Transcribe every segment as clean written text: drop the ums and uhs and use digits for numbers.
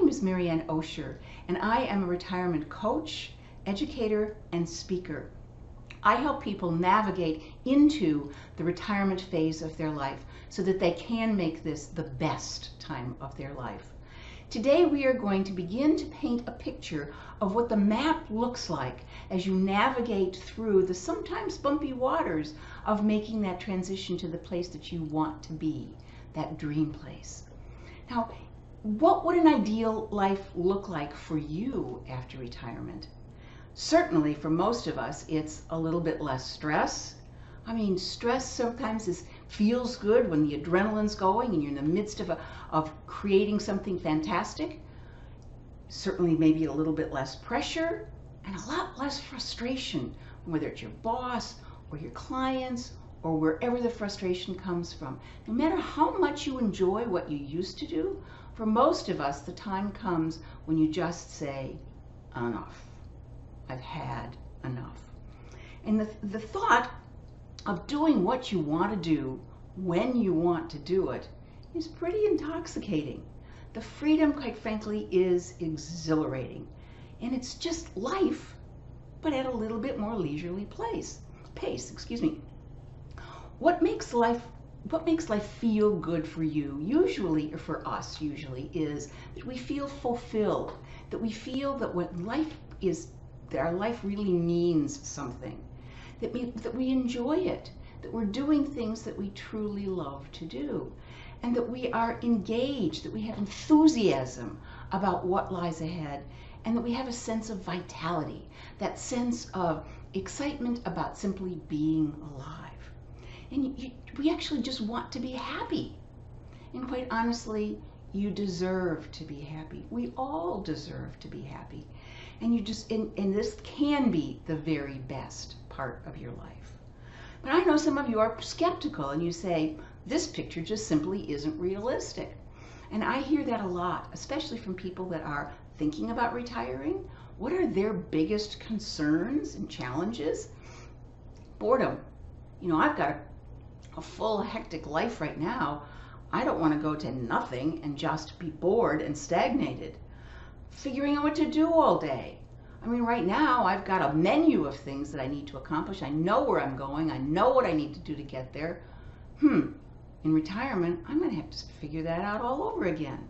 name is Marianne Osher, and I am a retirement coach, educator, and speaker. I help people navigate into the retirement phase of their life so that they can make this the best time of their life. Today we are going to begin to paint a picture of what the map looks like as you navigate through the sometimes bumpy waters of making that transition to the place that you want to be, that dream place. Now, what would an ideal life look like for you after retirement? Certainly for most of us, it's a little bit less stress. I mean, stress sometimes feels good when the adrenaline's going and you're in the midst of creating something fantastic. Certainly maybe a little bit less pressure and a lot less frustration, whether it's your boss or your clients or wherever the frustration comes from. No matter how much you enjoy what you used to do, for most of us, the time comes when you just say, enough. I've had enough. And the thought of doing what you want to do when you want to do it is pretty intoxicating. The freedom, quite frankly, is exhilarating. And it's just life, but at a little bit more leisurely pace. What makes life feel good for you, usually, or for us usually, is that we feel fulfilled, that we feel that that our life really means something, that we enjoy it, that we're doing things that we truly love to do, and that we are engaged, that we have enthusiasm about what lies ahead, and that we have a sense of vitality, that sense of excitement about simply being alive. And we actually just want to be happy. And quite honestly, you deserve to be happy. We all deserve to be happy. And this can be the very best part of your life. But I know some of you are skeptical and you say, this picture just simply isn't realistic. And I hear that a lot, especially from people that are thinking about retiring. What are their biggest concerns and challenges? Boredom. You know, I've got a full, hectic life right now. I don't want to go to nothing and just be bored and stagnated. Figuring out what to do all day. I mean, right now I've got a menu of things that I need to accomplish. I know where I'm going. I know what I need to do to get there. In retirement, I'm going to have to figure that out all over again.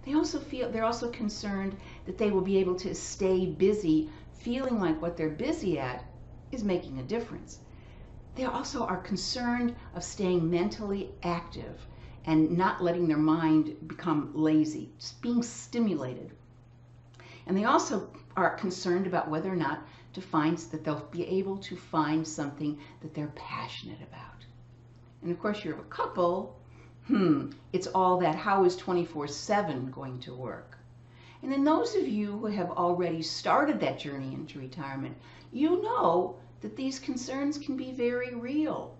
They're also concerned that they will be able to stay busy, feeling like what they're busy at is making a difference. They also are concerned of staying mentally active and not letting their mind become lazy, just being stimulated. And they also are concerned about whether or not that they'll be able to find something that they're passionate about. And of course, you're a couple, it's all that, how is 24/7 going to work? And then those of you who have already started that journey into retirement, you know that these concerns can be very real.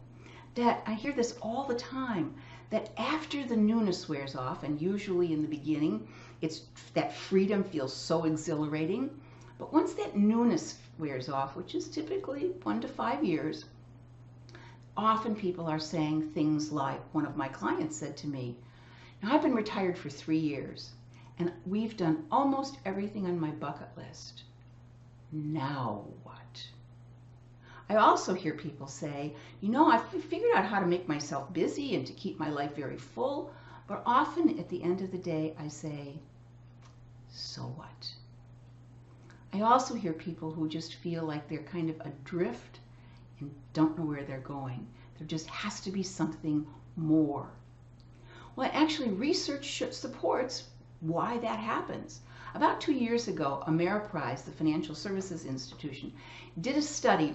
That I hear this all the time, that after the newness wears off, and usually in the beginning, that freedom feels so exhilarating. But once that newness wears off, which is typically 1 to 5 years, often people are saying things like, one of my clients said to me, now I've been retired for 3 years, and we've done almost everything on my bucket list. Now what? I also hear people say, you know, I've figured out how to make myself busy and to keep my life very full, but often at the end of the day, I say, so what? I also hear people who just feel like they're kind of adrift and don't know where they're going. There just has to be something more. Well, actually, research supports why that happens. About 2 years ago, Ameriprise, the financial services institution, did a study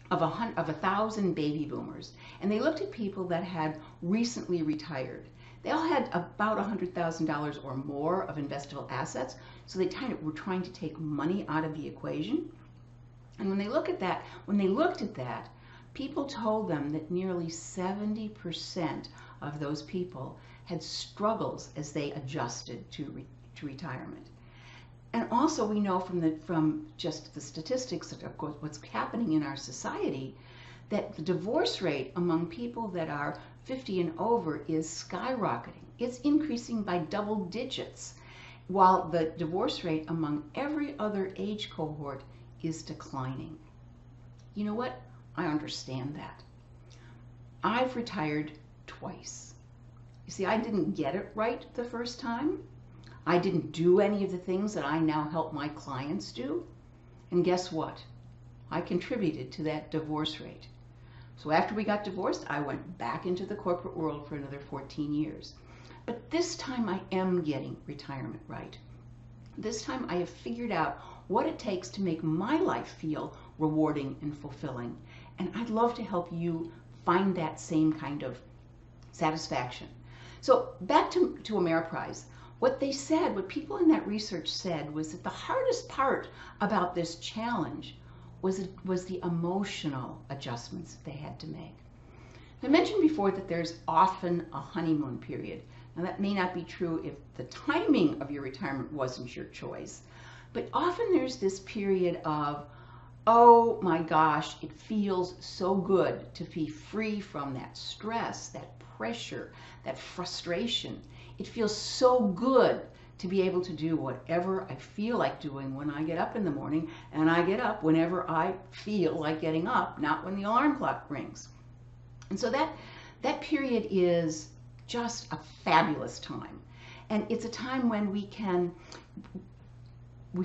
of 1,000 baby boomers, and they looked at people that had recently retired. They all had about $100,000 or more of investable assets, so they kind of were trying to take money out of the equation. And when they looked at that, people told them that nearly 70% of those people had struggles as they adjusted to retirement. And also we know from just the statistics of what's happening in our society, that the divorce rate among people that are 50 and over is skyrocketing. It's increasing by double digits. while the divorce rate among every other age cohort is declining. You know what? I understand that. I've retired twice. You see, I didn't get it right the first time. I didn't do any of the things that I now help my clients do. And guess what? I contributed to that divorce rate. So after we got divorced, I went back into the corporate world for another 14 years. But this time I am getting retirement right. This time I have figured out what it takes to make my life feel rewarding and fulfilling. And I'd love to help you find that same kind of satisfaction. So back to Ameriprise. What they said, what people in that research said, was that the hardest part about this challenge was the emotional adjustments they had to make. I mentioned before that there's often a honeymoon period. Now that may not be true if the timing of your retirement wasn't your choice, but often there's this period of, oh my gosh, it feels so good to be free from that stress, that pressure, that frustration. It feels so good to be able to do whatever I feel like doing when I get up in the morning, and I get up whenever I feel like getting up, not when the alarm clock rings. And so that period is just a fabulous time. And it's a time when we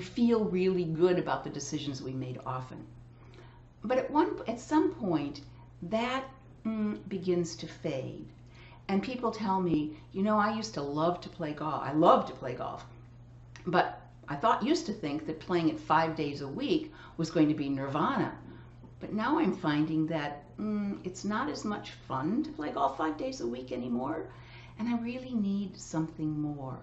feel really good about the decisions we made often. But at some point, that begins to fade. And people tell me, you know, I used to love to play golf. I love to play golf. But I used to think that playing it 5 days a week was going to be nirvana. But now I'm finding that it's not as much fun to play golf 5 days a week anymore. And I really need something more.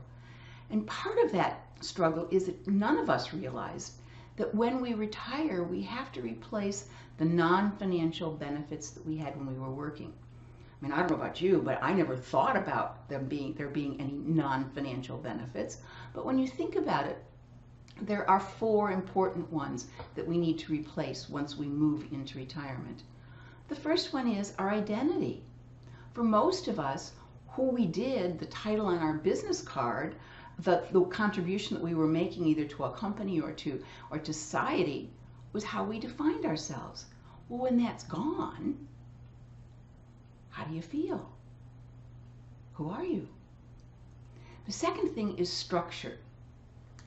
And part of that struggle is that none of us realized that when we retire, we have to replace the non-financial benefits that we had when we were working. I mean, I don't know about you, but I never thought about there being any non-financial benefits. But when you think about it, there are 4 important ones that we need to replace once we move into retirement. The first one is our identity. For most of us, who we did, the title on our business card, the contribution that we were making either to a company or to society was how we defined ourselves. Well, when that's gone, how do you feel? Who are you? The second thing is structure.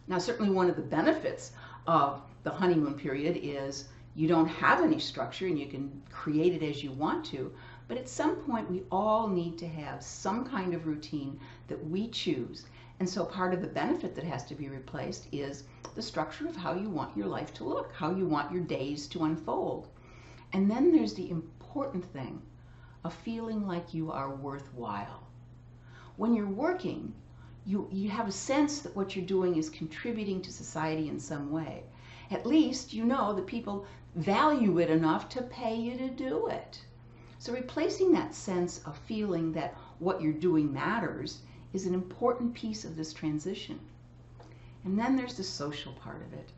Now, certainly one of the benefits of the honeymoon period is you don't have any structure and you can create it as you want to, but at some point we all need to have some kind of routine that we choose. And so part of the benefit that has to be replaced is the structure of how you want your life to look, how you want your days to unfold. And then there's the important thing of feeling like you are worthwhile. When you're working, you have a sense that what you're doing is contributing to society in some way. At least you know that people value it enough to pay you to do it. So replacing that sense of feeling that what you're doing matters is an important piece of this transition. And then there's the social part of it.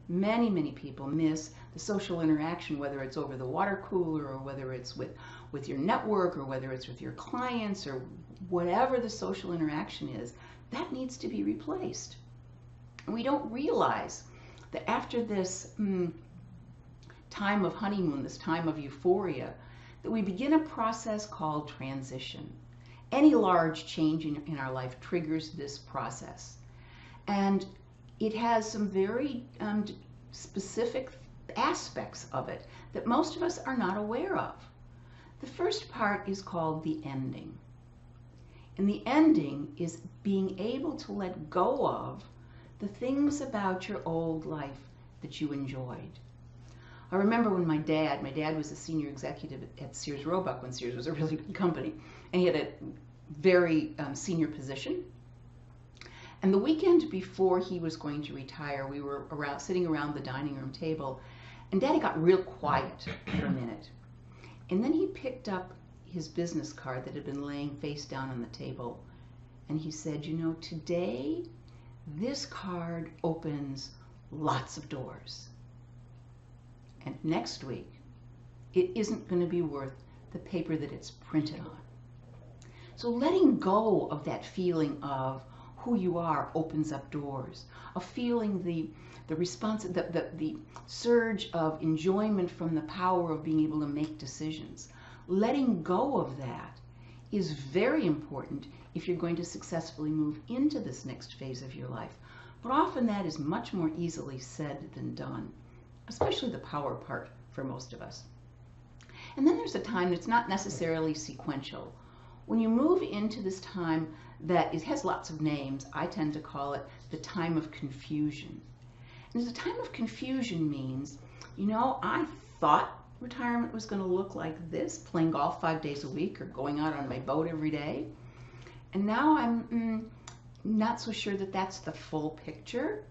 Many, many people miss the social interaction, whether it's over the water cooler or whether it's with your network or whether it's with your clients or whatever the social interaction is. That needs to be replaced. And we don't realize that after this time of honeymoon, this time of euphoria, that we begin a process called transition. Any large change in our life triggers this process. And it has some very specific aspects of it that most of us are not aware of. The first part is called the ending. And the ending is being able to let go of the things about your old life that you enjoyed. I remember when my dad was a senior executive at Sears Roebuck when Sears was a really good company, and he had a very senior position. And the weekend before he was going to retire, we were sitting around the dining room table, and Daddy got real quiet for a minute. And then he picked up his business card that had been laying face down on the table, and he said, you know, today this card opens lots of doors. And next week, it isn't going to be worth the paper that it's printed on. So letting go of that feeling of who you are opens up doors, of feeling the surge of enjoyment from the power of being able to make decisions. Letting go of that is very important if you're going to successfully move into this next phase of your life. But often that is much more easily said than done, especially the power part for most of us. And then there's a time that's not necessarily sequential. When you move into this time that it has lots of names, I tend to call it the time of confusion. And the time of confusion means, I thought retirement was going to look like this, playing golf 5 days a week or going out on my boat every day. And now I'm not so sure that that's the full picture,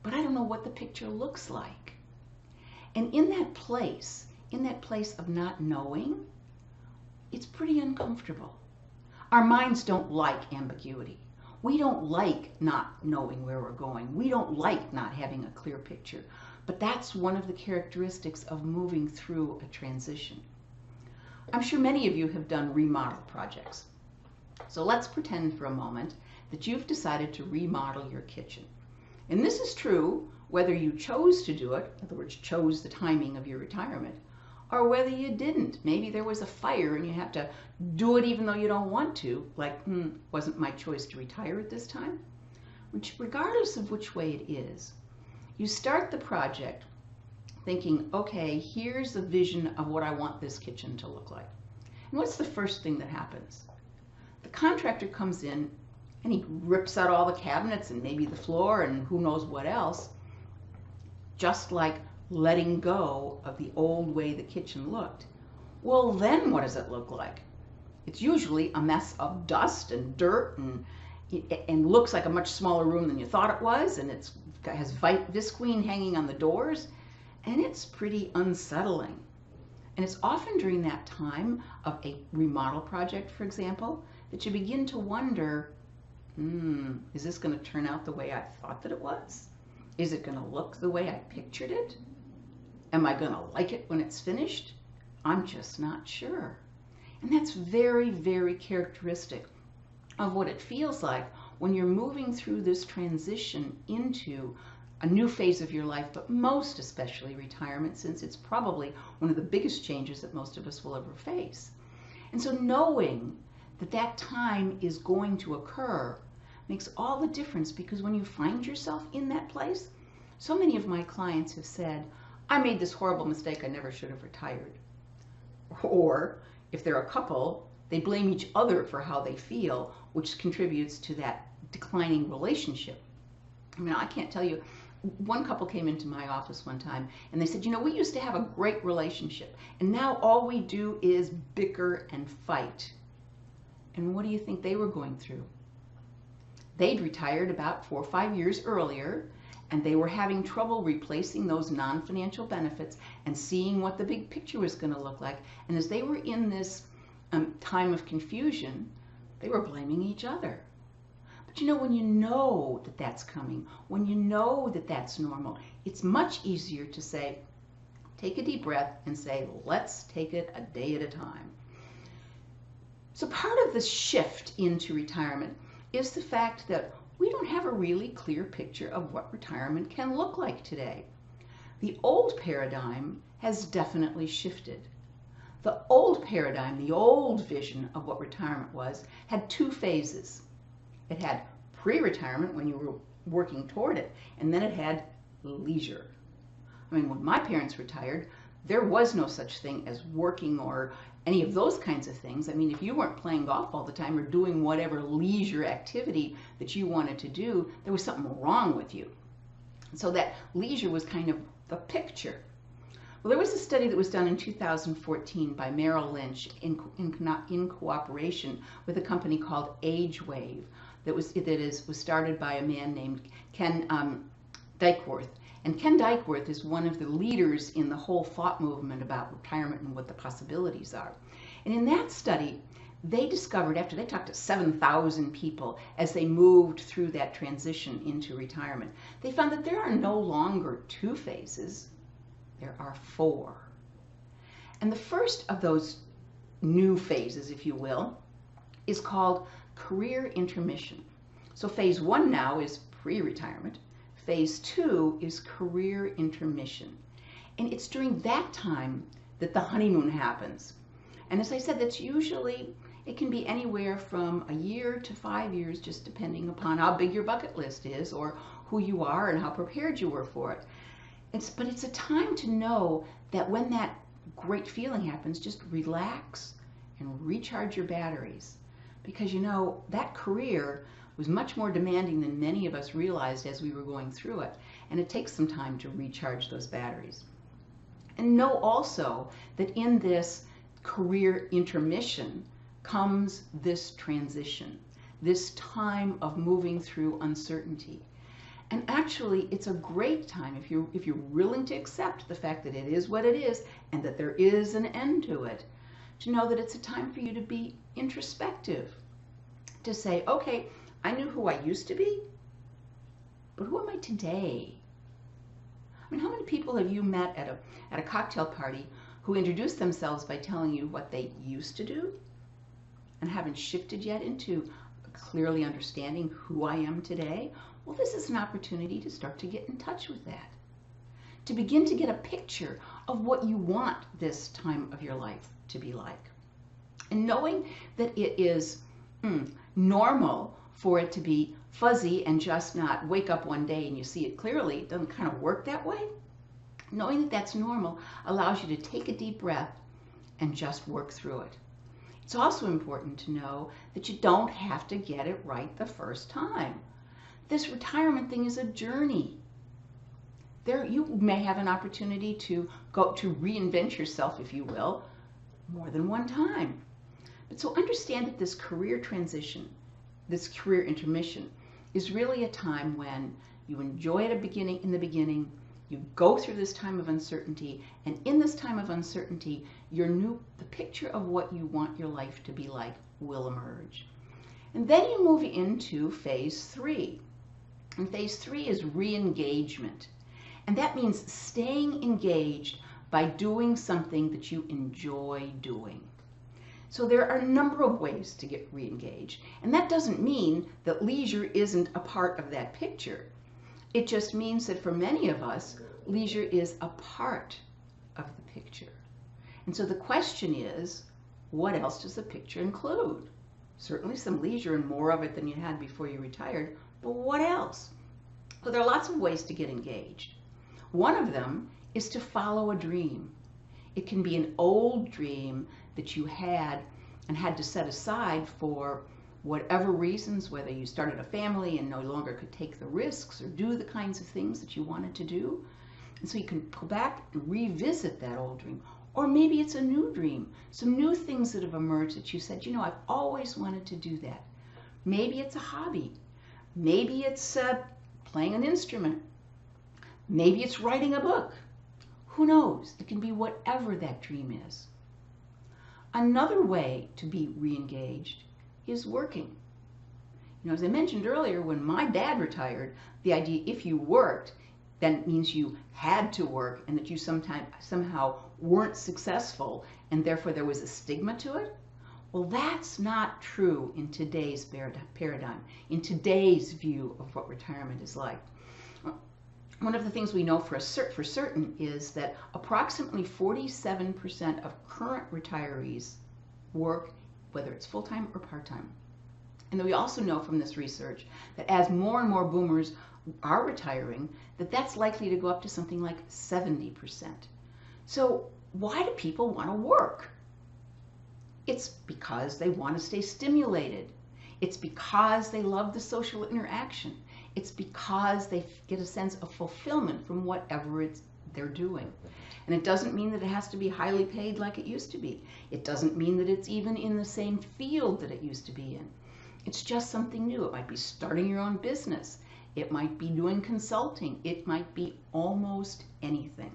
but I don't know what the picture looks like. And in that place of not knowing, it's pretty uncomfortable. Our minds don't like ambiguity. We don't like not knowing where we're going. We don't like not having a clear picture. But that's one of the characteristics of moving through a transition. I'm sure many of you have done remodel projects. So let's pretend for a moment that you've decided to remodel your kitchen. And this is true whether you chose to do it, in other words, chose the timing of your retirement, or whether you didn't. Maybe there was a fire and you have to do it even though you don't want to, like, wasn't my choice to retire at this time? Which, regardless of which way it is, you start the project thinking, okay, here's a vision of what I want this kitchen to look like. And what's the first thing that happens? The contractor comes in and he rips out all the cabinets and maybe the floor and who knows what else, just like letting go of the old way the kitchen looked. Well, then what does it look like? It's usually a mess of dust and dirt and looks like a much smaller room than you thought it was, and it has visqueen hanging on the doors, and it's pretty unsettling. And it's often during that time of a remodel project, for example, that you begin to wonder, is this going to turn out the way I thought that it was? Is it going to look the way I pictured it? Am I going to like it when it's finished? I'm just not sure. And that's very, very characteristic of what it feels like when you're moving through this transition into a new phase of your life, but most especially retirement, since it's probably one of the biggest changes that most of us will ever face. And so knowing that that time is going to occur makes all the difference, because when you find yourself in that place, so many of my clients have said, I made this horrible mistake, I never should have retired. Or if they're a couple, they blame each other for how they feel, which contributes to that declining relationship. I mean, I can't tell you, one couple came into my office one time and they said, we used to have a great relationship and now all we do is bicker and fight. And what do you think they were going through? They'd retired about 4 or 5 years earlier, and they were having trouble replacing those non-financial benefits and seeing what the big picture was going to look like. And as they were in this time of confusion, they were blaming each other. But when you know that that's coming, when you know that that's normal, it's much easier to say, take a deep breath and say, let's take it a day at a time. So part of the shift into retirement is the fact that we don't have a really clear picture of what retirement can look like today. The old paradigm has definitely shifted. The old paradigm, the old vision of what retirement was, had 2 phases. It had pre-retirement, when you were working toward it, and then it had leisure. I mean, when my parents retired, there was no such thing as working or any of those kinds of things. I mean, if you weren't playing golf all the time or doing whatever leisure activity that you wanted to do, there was something wrong with you. So that leisure was kind of the picture. Well, there was a study that was done in 2014 by Merrill Lynch in cooperation with a company called AgeWave that was started by a man named Ken Dykeworth. And Ken Dykeworth is one of the leaders in the whole thought movement about retirement and what the possibilities are. And in that study, they discovered, after they talked to 7,000 people as they moved through that transition into retirement, they found that there are no longer 2 phases, there are 4. And the first of those new phases, if you will, is called career intermission. So phase 1 now is pre-retirement. Phase 2 is career intermission. And it's during that time that the honeymoon happens. And as I said, that's usually, it can be anywhere from a year to 5 years, just depending upon how big your bucket list is or who you are and how prepared you were for it. But it's a time to know that when that great feeling happens, just relax and recharge your batteries. Because you know, that career was much more demanding than many of us realized as we were going through it. And it takes some time to recharge those batteries. And know also that in this career intermission comes this transition, this time of moving through uncertainty. And actually, it's a great time if you're willing to accept the fact that it is what it is and that there is an end to it, to know that it's a time for you to be introspective, to say, okay, I knew who I used to be, but who am I today? I mean, how many people have you met at a cocktail party who introduced themselves by telling you what they used to do and haven't shifted yet into clearly understanding who I am today? Well, this is an opportunity to start to get in touch with that, to begin to get a picture of what you want this time of your life to be like. And knowing that it is normal for it to be fuzzy and just not wake up one day and you see it clearly, it doesn't kind of work that way. Knowing that that's normal allows you to take a deep breath and just work through it. It's also important to know that you don't have to get it right the first time. This retirement thing is a journey. You may have an opportunity to go to reinvent yourself, if you will, more than one time. But so understand that this career transition, this career intermission, is really a time when you enjoy it in the beginning, you go through this time of uncertainty, and in this time of uncertainty, the picture of what you want your life to be like will emerge. And then you move into phase 3. And phase 3 is re-engagement. And that means staying engaged by doing something that you enjoy doing. So there are a number of ways to get re-engaged. And that doesn't mean that leisure isn't a part of that picture. It just means that for many of us, leisure is a part of the picture. And so the question is, what else does the picture include? Certainly some leisure and more of it than you had before you retired, but what else? Well, there are lots of ways to get engaged. One of them is to follow a dream. It can be an old dream that you had and had to set aside for whatever reasons, whether you started a family and no longer could take the risks or do the kinds of things that you wanted to do. And so you can go back and revisit that old dream. Or maybe it's a new dream, some new things that have emerged that you said, you know, I've always wanted to do that. Maybe it's a hobby. Maybe it's playing an instrument. Maybe it's writing a book. Who knows? It can be whatever that dream is. Another way to be re-engaged is working. You know, as I mentioned earlier, when my dad retired, the idea if you worked, then it means you had to work and that you somehow weren't successful and therefore there was a stigma to it. Well, that's not true in today's paradigm, in today's view of what retirement is like. One of the things we know for certain is that approximately 47% of current retirees work, whether it's full-time or part-time. And then we also know from this research that as more and more boomers are retiring, that's likely to go up to something like 70%. So why do people want to work? It's because they want to stay stimulated. It's because they love the social interaction. It's because they get a sense of fulfillment from whatever they're doing. And it doesn't mean that it has to be highly paid like it used to be. It doesn't mean that it's even in the same field that it used to be in. It's just something new. It might be starting your own business. It might be doing consulting. It might be almost anything.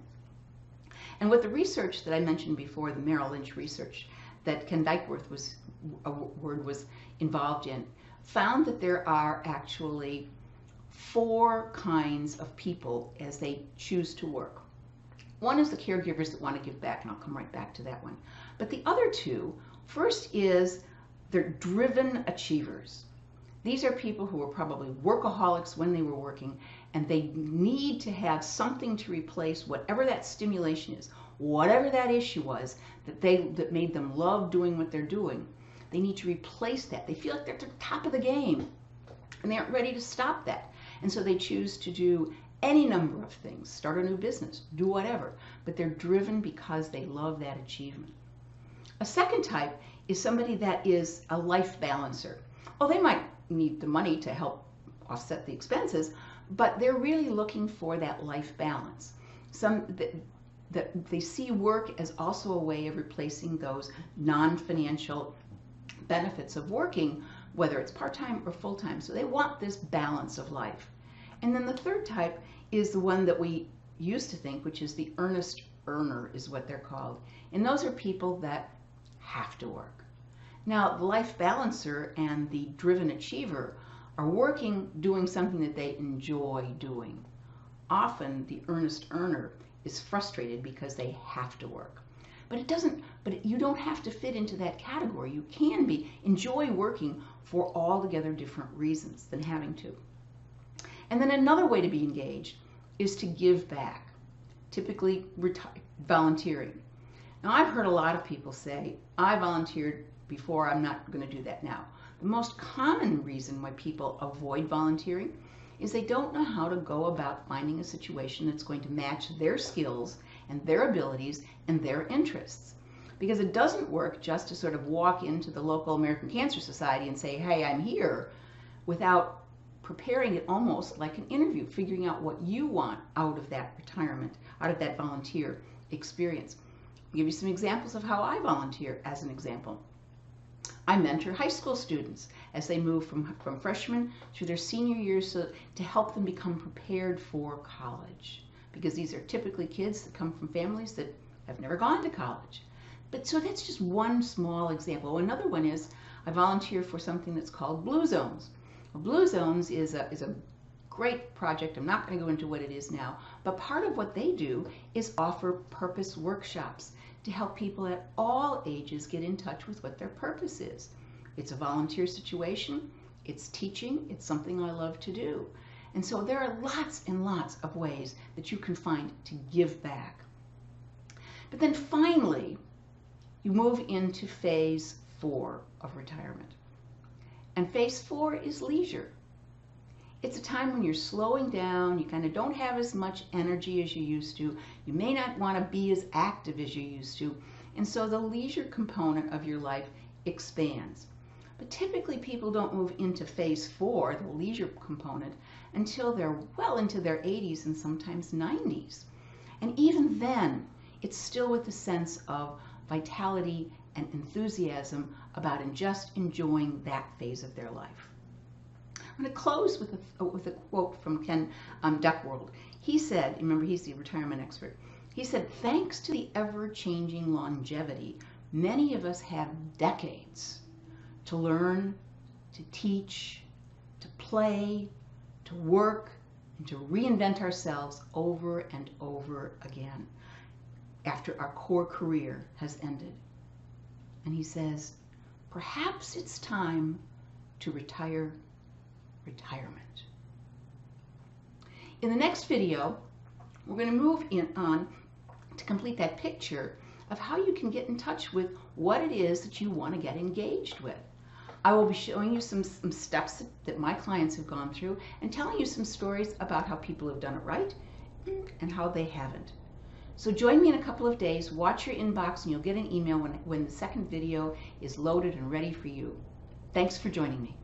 And with the research that I mentioned before, the Merrill Lynch research that Ken Dykeworth was involved in, found that there are actually 4 kinds of people as they choose to work. One is the caregivers that want to give back, and I'll come right back to that one. But the other 2, first is they're driven achievers. These are people who are probably workaholics when they were working, and they need to have something to replace whatever that stimulation is, whatever that issue was that made them love doing what they're doing. They need to replace that. They feel like they're at the top of the game, and they aren't ready to stop that. And so they choose to do any number of things, start a new business, do whatever, but they're driven because they love that achievement. A second type is somebody that is a life balancer. Oh, they might need the money to help offset the expenses, but they're really looking for that life balance. That they see work as also a way of replacing those non-financial benefits of working, whether it's part-time or full-time. So they want this balance of life. And then the third type is the one that we used to think, which is the earnest earner, is what they're called. And those are people that have to work. Now, the life balancer and the driven achiever are working, doing something that they enjoy doing. Often, the earnest earner is frustrated because they have to work. But you don't have to fit into that category. You can enjoy working for altogether different reasons than having to. And then another way to be engaged is to give back, typically volunteering. Now, I've heard a lot of people say, I volunteered before, I'm not going to do that now. The most common reason why people avoid volunteering is they don't know how to go about finding a situation that's going to match their skills and their abilities and their interests. Because it doesn't work just to sort of walk into the local American Cancer Society and say, hey, I'm here, without preparing it almost like an interview, figuring out what you want out of that retirement, out of that volunteer experience. I'll give you some examples of how I volunteer as an example. I mentor high school students as they move from freshmen through their senior years to help them become prepared for college. Because these are typically kids that come from families that have never gone to college. But so that's just one small example. Another one is I volunteer for something that's called Blue Zones. Well, Blue Zones is a great project. I'm not going to go into what it is now, but part of what they do is offer purpose workshops to help people at all ages get in touch with what their purpose is. It's a volunteer situation, it's teaching, it's something I love to do. And so there are lots and lots of ways that you can find to give back. But then finally, you move into phase 4 of retirement. And phase 4 is leisure. It's a time when you're slowing down, you kind of don't have as much energy as you used to, you may not want to be as active as you used to, and so the leisure component of your life expands. But typically people don't move into phase 4, the leisure component, until they're well into their 80s and sometimes 90s. And even then, it's still with a sense of vitality and enthusiasm about just enjoying that phase of their life. I'm going to close with a quote from Ken Duckworth. He said, remember he's the retirement expert, he said, thanks to the ever-changing longevity, many of us have decades to learn, to teach, to play, to work, and to reinvent ourselves over and over again after our core career has ended. And he says, perhaps it's time to retire retirement. In the next video, we're going to move on to complete that picture of how you can get in touch with what it is that you want to get engaged with. I will be showing you some steps that my clients have gone through and telling you some stories about how people have done it right and how they haven't. So join me in a couple of days, watch your inbox, and you'll get an email when the second video is loaded and ready for you. Thanks for joining me.